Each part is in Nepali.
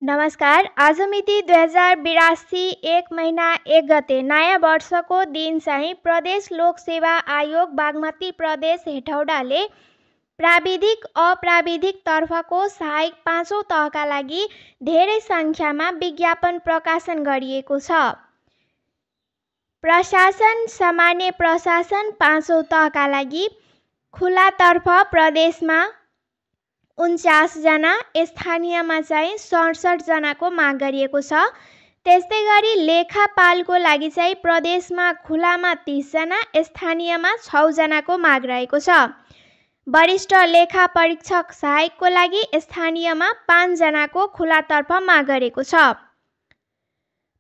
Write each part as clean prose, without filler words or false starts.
नमस्कार। आज मिति 2082 1 महिना 1 गते नयाँ वर्षको दिन चाहिँ प्रदेश लोक सेवा आयोग बागमती प्रदेश हेटौडाले प्राविधिक अप्राविधिक तर्फको सहायक 5औं तहका लागि धेरै सङ्ख्यामा विज्ञापन प्रकाशन गरिएको छ। प्रशासन सामान्य प्रशासन 5औं तहका लागि खुलातर्फ प्रदेशमा 49 जना, स्थानीयमा चाहिँ 67 जनाको माग गरिएको छ। त्यस्तै गरी लेखापालको लागि चाहिँ प्रदेशमा खुलामा 30 जना, स्थानीयमा 6 जनाको माग रहेको छ। वरिष्ठ लेखा परीक्षक सहायकको लागि स्थानीयमा 5 जनाको खुलातर्फ माग गरेको छ।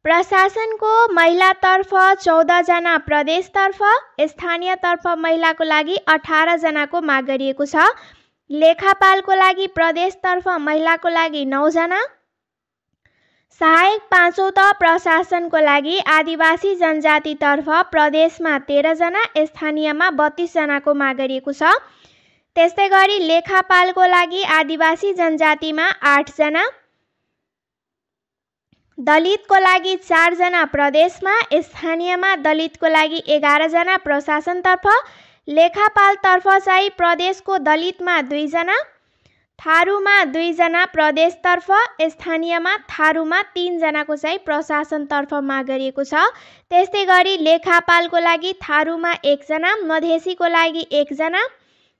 प्रशासनको महिलातर्फ 14 जना, प्रदेशतर्फ स्थानीयतर्फ महिलाको लागि 18 जनाको माग गरिएको छ। लेखापालको लागि प्रदेशतर्फ महिलाको लागि 9 जना, सहायक 5औं तह प्रशासनको लागि आदिवासी जनजातितर्फ प्रदेशमा 13 जना, स्थानीयमा 32 जनाको माग गरिएको छ। त्यस्तै गरी लेखापालको लागि आदिवासी जनजातिमा 8 जना, दलितको लागि 4 जना प्रदेशमा, स्थानीयमा दलितको लागि 11 जना प्रशासनतर्फ, लेखापालतर्फ चाहिँ प्रदेशको दलितमा 2 जना, थारूमा 2 जना प्रदेशतर्फ, स्थानीयमा थारूमा 3 जनाको चाहिँ प्रशासनतर्फ माग गरिएको छ। त्यस्तै गरी लेखापालको लागि थारूमा 1 जना, मधेसीको लागि 1 जना,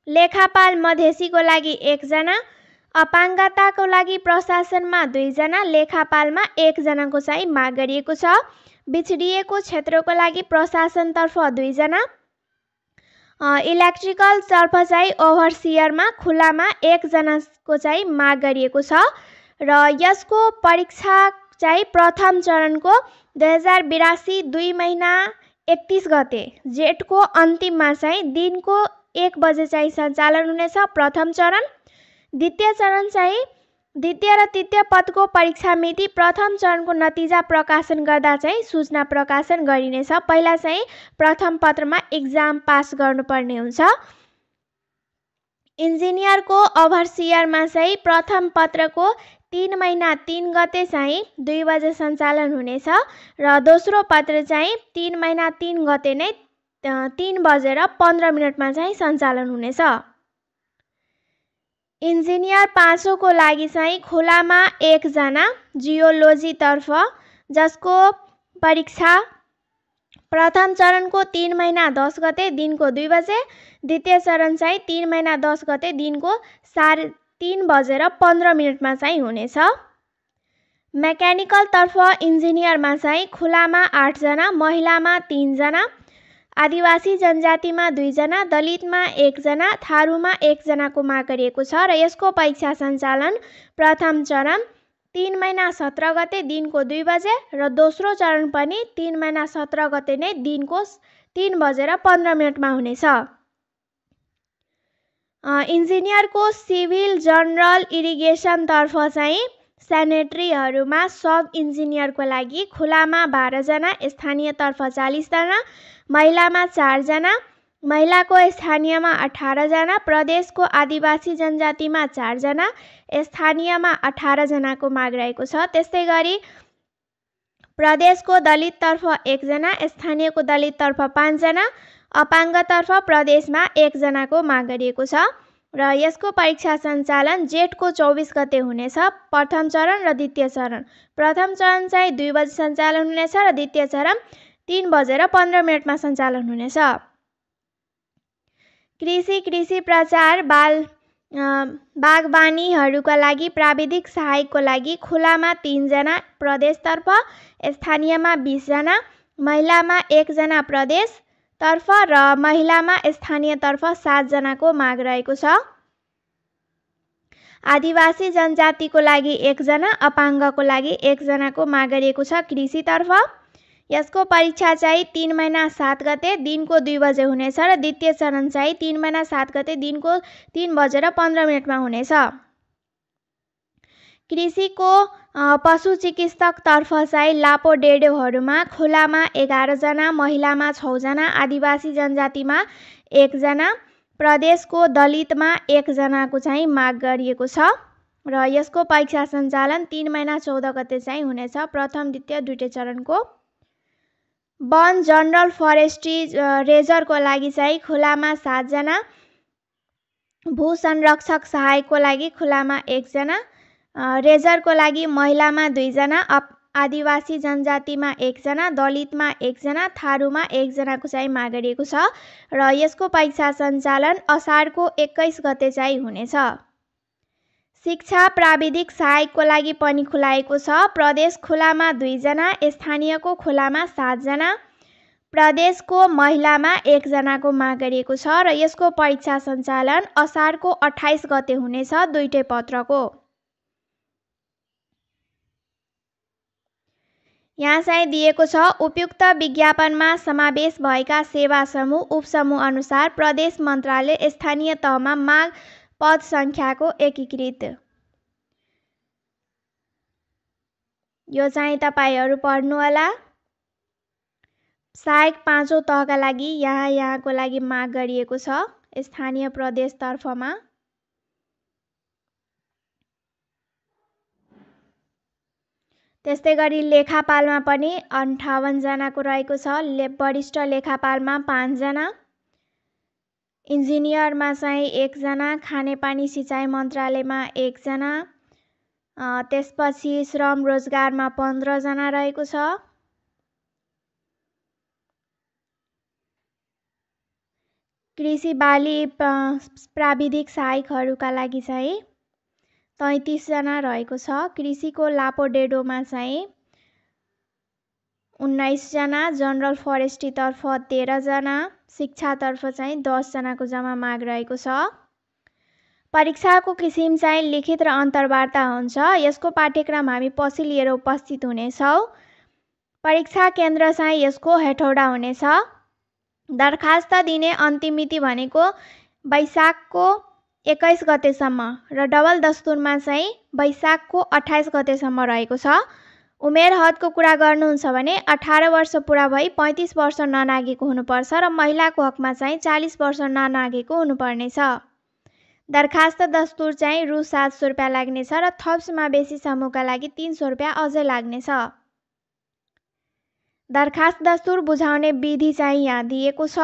लेखापाल मधेसीको लागि 1 जना, अपाङ्गताको लागि प्रशासनमा 2 जना, लेखापालमा 1 जनाको चाहिँ माग गरिएको छ। बिछडिएको क्षेत्रको लागि प्रशासनतर्फ 2 जना, इलेक्ट्रिकल तर्फ चाहिँ ओभरसियरमा खुलामा 1 जनाको चाहिँ माग गरिएको छ र यसको परीक्षा चाहिँ प्रथम चरणको 2082 2 महिना 31 गते जेठको अन्तिममा चाहिँ दिनको 1 बजे चाहिँ सञ्चालन हुनेछ प्रथम चरण। द्वितीय चरण चाहिँ द्वितीय र तृतीय पदको परीक्षा मिति प्रथम चरणको नतिजा प्रकाशन गर्दा चाहिँ सूचना प्रकाशन गरिनेछ। पहिला चाहिँ प्रथम पत्रमा एक्जाम पास गर्नुपर्ने हुन्छ। इन्जिनियरको ओभरसियरमा चाहिँ प्रथम पत्रको 3 महिना 3 गते चाहिँ 2 बजे सञ्चालन हुनेछ र दोस्रो पत्र चाहिँ 3 महिना 3 गते नै 3 बजेर 15 मिनटमा चाहिँ सञ्चालन हुनेछ। इन्जिनियर 5औं को लागि चाहिँ खुलामा 1 जना, जियोलोजीतर्फ जसको परीक्षा प्रथम चरणको 3 महिना 10 गते दिनको 2 बजे, द्वितीय चरण चाहिँ 3 महिना 10 गते दिनको 3:30 बजेर 15 मिनटमा चाहिँ हुनेछ। मेकानिकलतर्फ इन्जिनियरमा चाहिँ खुलामा 8 जना, महिलामा 3 जना, आदिवासी जनजातिमा 2 जना, दलितमा 1 जना, थारूमा 1 जनाको माग गरिएको छ र यसको परीक्षा सञ्चालन प्रथम चरण 3 महिना 17 गते दिनको 2 बजे र दोस्रो चरण पनि 3 महिना 17 गते नै दिनको 3 बजेर 15 मिनटमा हुनेछ। इन्जिनियरको सिभिल जनरल इरिगेसनतर्फ चाहिँ सेनेटरीहरूमा सब इन्जिनियरको लागि खुलामा 12 जना, स्थानीयतर्फ 40 जना, महिलामा 4 जना, महिलाको स्थानीयमा 18 जना, प्रदेशको आदिवासी जनजातिमा 4 जना, स्थानीयमा 18 जनाको माग रहेको छ। त्यस्तै गरी प्रदेशको दलिततर्फ 1 जना, स्थानीयको दलिततर्फ 5 जना, अपाङ्गतर्फ प्रदेशमा 1 जनाको माग गरिएको छ र यसको परीक्षा सञ्चालन जेठको 24 गते हुनेछ प्रथम चरण र द्वितीय चरण। प्रथम चरण चाहिँ 2 बजे सञ्चालन हुनेछ र द्वितीय चरण 3 बजेर 15 मिनटमा सञ्चालन हुनेछ। कृषि प्रचार बागबानीहरूका लागि प्राविधिक सहायकको लागि खुलामा 3 जना, प्रदेशतर्फ स्थानीयमा 20 जना, महिलामा 1 जना प्रदेशतर्फ र महिलामा स्थानीयतर्फ 7 जनाको माग रहेको छ। आदिवासी जनजातिको लागि 1 जना, अपाङ्गको लागि 1 जनाको माग गरिएको छ कृषितर्फ। यसको परीक्षा चाहिँ 3 महिना 7 गते दिनको 2 बजे हुनेछ र द्वितीय चरण चाहिँ 3 महिना 7 गते दिनको 3 बजेर 15 मिनटमा हुनेछ। कृषिको पशु चिकित्सकतर्फ चाहिँ लापोडेडोहरूमा खुलामा 11 जना, महिलामा 6 जना, आदिवासी जनजातिमा 1 जना, प्रदेशको दलितमा 1 जनाको चाहिँ माग गरिएको छ। र यसको परीक्षा सञ्चालन 3 महिना 14 गते चाहिँ हुनेछ, प्रथम द्वितीय दुईटै चरणको। वन जनरल फरेस्ट्री रेजरको लागि चाहिँ खुलामा 7 जना, भू संरक्षक सहायकको लागि खुलामा 1 जना, रेजरको लागि महिलामा 2 जना, आदिवासी जनजातिमा 1 जना, दलितमा 1 जना, थारूमा 1 जनाको चाहिँ माग गरिएको छ र यसको परीक्षा सञ्चालन असारको 21 गते चाहिँ हुनेछ। शिक्षा प्राविधिक सहायकको लागि पनि खुलाएको छ। प्रदेश खुलामा 2 जना, स्थानीयको खुलामा 7 जना, प्रदेशको महिलामा 1 जनाको माग गरिएको छ र यसको परीक्षा सञ्चालन असारको 28 गते हुनेछ, दुईटै पत्रको। यहाँ चाहिँ दिएको छ उपयुक्त विज्ञापनमा समावेश भएका सेवा समूह उपसमूह अनुसार प्रदेश मन्त्रालय स्थानीय तहमा माग पद सङ्ख्याको एकीकृत। यो चाहिँ तपाईहरु पढ्नु होला। सहायक 5औं तहका लागि यहाँको लागि माग गरिएको छ स्थानीय प्रदेश तर्फमा। त्यस्तै गरी लेखापालमा पनि 58 जनाको रहेको छ। वरिष्ठ लेखापालमा 5 जना, इन्जिनियरमा चाहिँ 1 जना, खानेपानी सिँचाइ मन्त्रालयमा 1 जना, त्यसपछि श्रम रोजगारमा 15 जना रहेको छ। कृषि बाली प्राविधिक सहायकहरूका लागि चाहिँ 33 जना रहेको छ। कृषिको लापोडेडोमा चाहिँ 19 जना, जनरल फरेस्ट्री तर्फ 13 जना, शिक्षा तर्फ चाहिँ 10 जनाको जम्मा माग रहेको छ। परीक्षाको किसिम चाहिँ लिखित र अन्तर्वार्ता हुन्छ। यसको पाठ्यक्रम हामी पछि लिएर उपस्थित हुनेछौँ। परीक्षा केन्द्र चाहिँ यसको हेटौडा हुनेछ। दरखास्त दिने अन्तिम मिति भनेको वैशाखको 21 गतेसम्म र डबल दस्तुरमा चाहिँ वैशाखको 28 गतेसम्म रहेको छ। उमेर हदको कुरा गर्नुहुन्छ भने 18 वर्ष पुरा भई 35 वर्ष ननागेको हुनुपर्छ र महिलाको हकमा चाहिँ 40 वर्ष ननागेको हुनुपर्नेछ। दरखास्त दस्तुर चाहिँ रु 700 रुपैयाँ लाग्नेछ र थप समावेशी समूहका लागि 300 रुपैयाँ अझै लाग्नेछ। दरखास्त दस्तुर बुझाउने विधि चाहिँ यहाँ दिएको छ।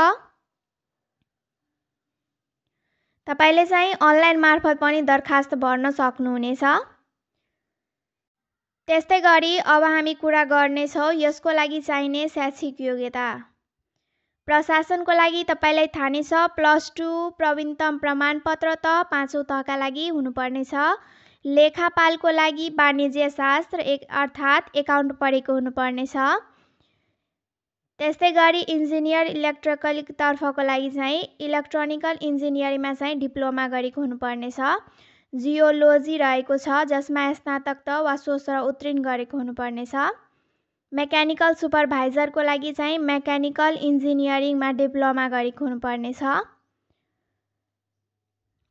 तपाईले चाहिँ अनलाइन मार्फत पनि दरखास्त भर्न सक्नुहुनेछ। त्यस्तै गरी अब हामी कुरा गर्नेछौँ यसको लागि चाहिने शैक्षिक योग्यता। प्रशासनको लागि तपाईलाई थाहा नै छ +2 प्रवीणतम प्रमाणपत्र त 5औं तहका लागि हुनुपर्नेछ। लेखापालको लागि वाणिज्य शास्त्र अर्थात् एकाउन्ट पढेको हुनुपर्नेछ। त्यस्तै गरी इन्जिनियर इलेक्ट्रिकल तर्फको लागि चाहिँ इलेक्ट्रोनिकल इन्जिनियरिङमा चाहिँ डिप्लोमा गरेको हुनुपर्नेछ। जियोलोजी रहेको छ जसमा स्नातक वा सोस्र उत्तीर्ण गरेको हुनुपर्नेछ। मेकानिकल सुपरभाइजरको लागि चाहिँ मेकानिकल इन्जिनियरिङमा डिप्लोमा गरेको हुनुपर्नेछ।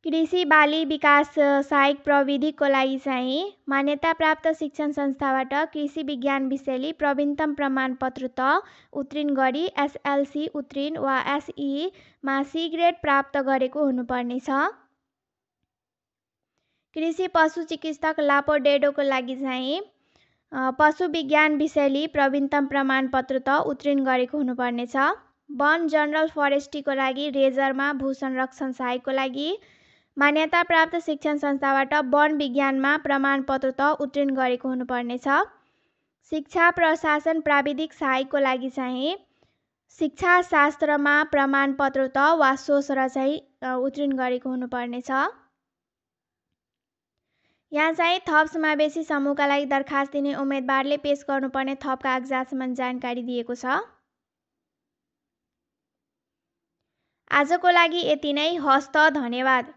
कृषि बाली विकास सहायक प्रविधिको लागि चाहिँ मान्यता प्राप्त शिक्षण संस्थाबाट कृषि विज्ञान विषयले प्रवीणतम प्रमाणपत्र त उत्तीर्ण गरी एसएलसी उत्तीर्ण वा एसई मा सी ग्रेड प्राप्त गरेको हुनुपर्नेछ। कृषि पशु चिकित्सक लापोडेडोको लागि चाहिँ पशु विज्ञान विषयले प्रवीणतम प्रमाणपत्र त उत्तीर्ण गरेको हुनुपर्नेछ। वन जनरल फरेस्ट्रीको लागि रेजरमा भू संरक्षण सहायकको लागि मान्यता प्राप्त शिक्षण संस्थाबाट वन विज्ञानमा प्रमाणपत्र त उत्तीर्ण गरेको हुनुपर्नेछ। शिक्षा प्रशासन प्राविधिक सहायकको लागि चाहिँ शिक्षा शास्त्रमा प्रमाणपत्र त वा सोस्र चाहिँ उत्तीर्ण गरेको हुनुपर्नेछ। यहाँ चाहिँ थप समावेशी समूहका लागि दरखास्त दिने उम्मेदवारले पेश गर्नुपर्ने थप कागजात सम्बन्धी जानकारी दिएको छ। आजको लागि यति नै। हस्त, धन्यवाद।